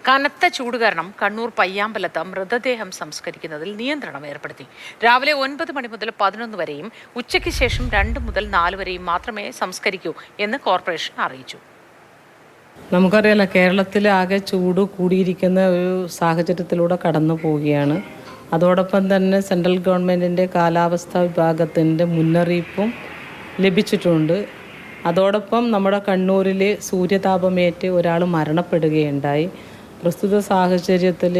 കനത്ത ചൂട് കാരണം കണ്ണൂർ പയ്യാമ്പലത്ത് മൃതദേഹം സംസ്കരിക്കുന്നതിൽ നിയന്ത്രണം ഏർപ്പെടുത്തി. രാവിലെ 9 മണി മുതൽ 11 വരെയും ഉച്ചയ്ക്ക് ശേഷം 2 മുതൽ 4 വരെയും മാത്രമേ സംസ്കരിക്കൂ എന്ന് കോർപ്പറേഷൻ അറിയിച്ചു. നമുക്കറിയാലോ, കേരളത്തിൽ ആകെ ചൂട് കൂടിയിരിക്കുന്ന ഒരു സാഹചര്യത്തിലൂടെ കടന്നു പോവുകയാണ്. അതോടൊപ്പം തന്നെ സെൻട്രൽ ഗവൺമെൻറ്റിൻ്റെ കാലാവസ്ഥാ വിഭാഗത്തിൻ്റെ മുന്നറിയിപ്പും ലഭിച്ചിട്ടുണ്ട്. അതോടൊപ്പം നമ്മുടെ കണ്ണൂരിൽ സൂര്യതാപമേറ്റ് ഒരാൾ മരണപ്പെടുകയുണ്ടായി. പ്രസ്തുത സാഹചര്യത്തിൽ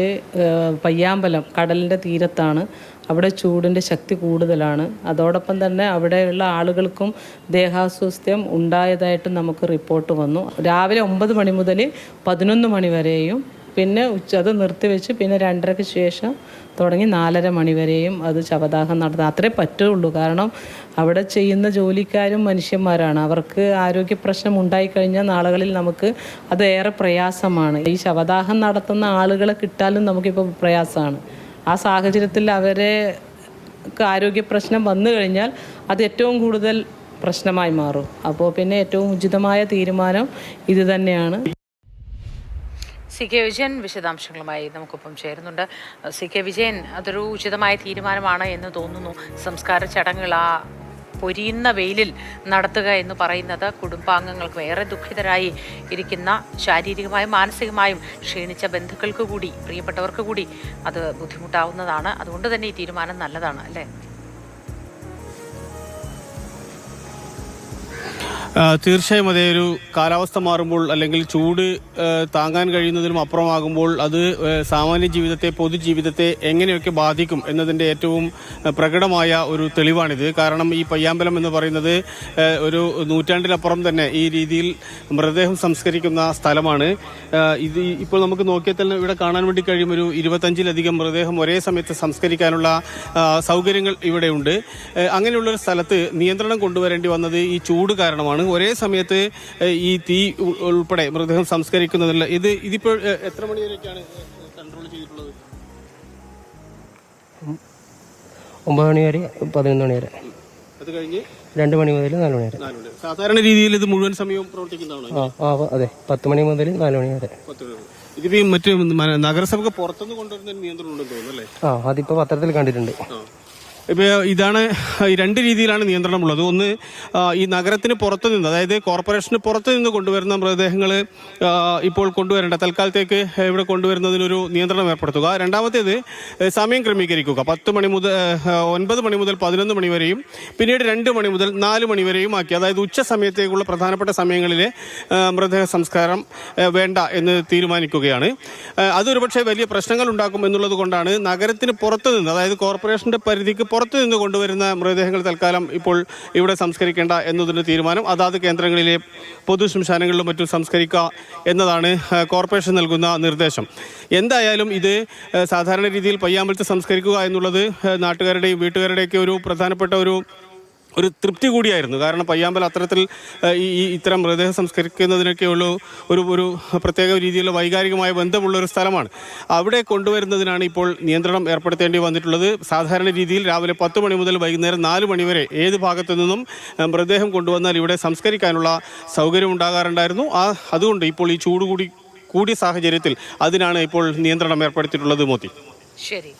പയ്യാമ്പലം കടലിൻ്റെ തീരത്താണ്. അവിടെ ചൂടിൻ്റെ ശക്തി കൂടുതലാണ്. അതോടൊപ്പം തന്നെ അവിടെയുള്ള ആളുകൾക്കും ദേഹാസ്വാസ്ഥ്യം ഉണ്ടായതായിട്ട് നമുക്ക് റിപ്പോർട്ട് വന്നു. രാവിലെ 9 മണി മുതൽ 11 മണി വരെയും പിന്നെ അത് നിർത്തിവെച്ച് പിന്നെ 2:30-ക്ക് ശേഷം തുടങ്ങി 4:30 മണി വരെയും അത് ശവദാഹം നടത്തുക. അത്രേ പറ്റുള്ളൂ. കാരണം അവിടെ ചെയ്യുന്ന ജോലിക്കാരും മനുഷ്യന്മാരാണ്. അവർക്ക് ആരോഗ്യ പ്രശ്നം ഉണ്ടായിക്കഴിഞ്ഞാൽ നാളുകളിൽ നമുക്ക് അത് ഏറെ പ്രയാസമാണ്. ഈ ശവദാഹം നടത്തുന്ന ആളുകളെ കിട്ടാനും നമുക്കിപ്പോൾ പ്രയാസമാണ്. ആ സാഹചര്യത്തിൽ അവരെ ആരോഗ്യ പ്രശ്നം വന്നു കഴിഞ്ഞാൽ അത് ഏറ്റവും കൂടുതൽ പ്രശ്നമായി മാറും. അപ്പോൾ പിന്നെ ഏറ്റവും ഉചിതമായ തീരുമാനം ഇത് തന്നെയാണ്. CK വിജയൻ വിശദാംശങ്ങളുമായി നമുക്കൊപ്പം ചേരുന്നുണ്ട്. CK വിജയൻ, അതൊരു ഉചിതമായ തീരുമാനമാണ് എന്ന് തോന്നുന്നു. സംസ്കാര ചടങ്ങുകൾ ആ പൊരിയുന്ന വെയിലിൽ നടത്തുക എന്ന് പറയുന്നത് കുടുംബാംഗങ്ങൾക്ക് ഏറെ ദുഃഖിതരായി ഇരിക്കുന്ന, ശാരീരികമായും മാനസികമായും ക്ഷീണിച്ച ബന്ധുക്കൾക്ക് കൂടി, പ്രിയപ്പെട്ടവർക്ക് കൂടി അത് ബുദ്ധിമുട്ടാവുന്നതാണ്. അതുകൊണ്ട് തന്നെ ഈ തീരുമാനം നല്ലതാണ്, അല്ലേ? തീർച്ചയായും അതേ. ഒരു കാലാവസ്ഥ മാറുമ്പോൾ അല്ലെങ്കിൽ ചൂട് താങ്ങാൻ കഴിയുന്നതിനും അപ്പുറമാകുമ്പോൾ അത് സാമാന്യ ജീവിതത്തെ, പൊതുജീവിതത്തെ എങ്ങനെയൊക്കെ ബാധിക്കും എന്നതിൻ്റെ ഏറ്റവും പ്രകടമായ ഒരു തെളിവാണിത്. കാരണം ഈ പയ്യാമ്പലം എന്ന് പറയുന്നത് ഒരു നൂറ്റാണ്ടിലപ്പുറം തന്നെ ഈ രീതിയിൽ മൃതദേഹം സംസ്കരിക്കുന്ന സ്ഥലമാണ്. ഇത് ഇപ്പോൾ നമുക്ക് നോക്കിയാൽ തന്നെ ഇവിടെ കാണാൻ വേണ്ടി കഴിയും. ഒരു 25-ലധികം മൃതദേഹം ഒരേ സമയത്ത് സംസ്കരിക്കാനുള്ള സൗകര്യങ്ങൾ ഇവിടെയുണ്ട്. അങ്ങനെയുള്ളൊരു സ്ഥലത്ത് നിയന്ത്രണം കൊണ്ടുവരേണ്ടി വന്നത് ഈ ചൂട് കാരണമാണ്. ഒരേ സമയത്ത് ഈ തീ ഉൾപ്പെടെ മൃതദേഹം സംസ്കരിക്കുന്നതില്ല. ഇതിപ്പോൾ എത്ര മണി വരെയൊക്കെയാണ് കൺട്രോൾ ചെയ്തിട്ടുള്ളത്? 9 മണി വരെ, 11 മണി വരെ. അത് കഴിഞ്ഞ് 2 മണി മുതൽ 4 മണി വരെ. സാധാരണ രീതിയിൽ ഇത് മുഴുവൻ സമയവും പ്രവർത്തിക്കുന്നതാണോ? അതെ, 10 മണി മുതൽ 4 മണി വരെ. ഇതിപ്പോ മറ്റു നഗരസഭക്ക് പുറത്തുനിന്ന് കൊണ്ടുവരുന്ന നിയന്ത്രണം ഉണ്ടെന്ന് തോന്നുന്നു, അല്ലേ? അതിപ്പോ പത്രത്തിൽ കണ്ടിട്ടുണ്ട്. ഇപ്പോൾ ഇതാണ്, രണ്ട് രീതിയിലാണ് നിയന്ത്രണം ഉള്ളത്. ഒന്ന്, ഈ നഗരത്തിന് പുറത്തു നിന്ന്, അതായത് കോർപ്പറേഷന് പുറത്തു നിന്ന് കൊണ്ടുവരുന്ന മൃതദേഹങ്ങൾ ഇപ്പോൾ കൊണ്ടുവരേണ്ട, തൽക്കാലത്തേക്ക് ഇവിടെ കൊണ്ടുവരുന്നതിനൊരു നിയന്ത്രണം ഏർപ്പെടുത്തുക. രണ്ടാമത്തേത്, സമയം ക്രമീകരിക്കുക. 9 മണി മുതൽ 11 മണി വരെയും പിന്നീട് 2 മണി മുതൽ 4 മണി വരെയും ആക്കി, അതായത് ഉച്ച സമയത്തേക്കുള്ള പ്രധാനപ്പെട്ട സമയങ്ങളിലെ മൃതദേഹ സംസ്കാരം വേണ്ട എന്ന് തീരുമാനിക്കുകയാണ്. അതൊരു പക്ഷേ വലിയ പ്രശ്നങ്ങൾ ഉണ്ടാക്കും എന്നുള്ളത് കൊണ്ടാണ് നഗരത്തിന് പുറത്തു നിന്ന്, അതായത് കോർപ്പറേഷൻ്റെ പരിധിക്ക് പുറത്തു നിന്ന് കൊണ്ടുവരുന്ന മൃതദേഹങ്ങൾ തൽക്കാലം ഇപ്പോൾ ഇവിടെ സംസ്കരിക്കേണ്ട എന്നതിന് തീരുമാനം. അതാത് കേന്ദ്രങ്ങളിലെ പൊതു ശ്മശാനങ്ങളിലും മറ്റും സംസ്കരിക്കുക എന്നതാണ് കോർപ്പറേഷൻ നൽകുന്ന നിർദ്ദേശം. എന്തായാലും ഇത് സാധാരണ രീതിയിൽ പയ്യാമ്പലത്ത് സംസ്കരിക്കുക എന്നുള്ളത് നാട്ടുകാരുടെയും വീട്ടുകാരുടെയൊക്കെ ഒരു പ്രധാനപ്പെട്ട ഒരു തൃപ്തി കൂടിയായിരുന്നു. കാരണം പയ്യാമ്പലം അത്തരത്തിൽ ഇത്തരം മൃതദേഹം സംസ്കരിക്കുന്നതിനൊക്കെയുള്ള ഒരു പ്രത്യേക രീതിയിലുള്ള വൈകാരികമായ ബന്ധമുള്ളൊരു സ്ഥലമാണ്. അവിടെ കൊണ്ടുവരുന്നതിനാണ് ഇപ്പോൾ നിയന്ത്രണം ഏർപ്പെടുത്തേണ്ടി വന്നിട്ടുള്ളത്. സാധാരണ രീതിയിൽ രാവിലെ 10 മണി മുതൽ വൈകുന്നേരം 4 മണി വരെ ഏത് ഭാഗത്തു നിന്നും മൃതദേഹം കൊണ്ടുവന്നാൽ ഇവിടെ സംസ്കരിക്കാനുള്ള സൗകര്യം ഉണ്ടാകാറുണ്ടായിരുന്നു. അതുകൊണ്ട് ഇപ്പോൾ ഈ ചൂട് കൂടിയ സാഹചര്യത്തിൽ അതിനാണ് ഇപ്പോൾ നിയന്ത്രണം ഏർപ്പെടുത്തിയിട്ടുള്ളത്. മോത്തി, ശരി.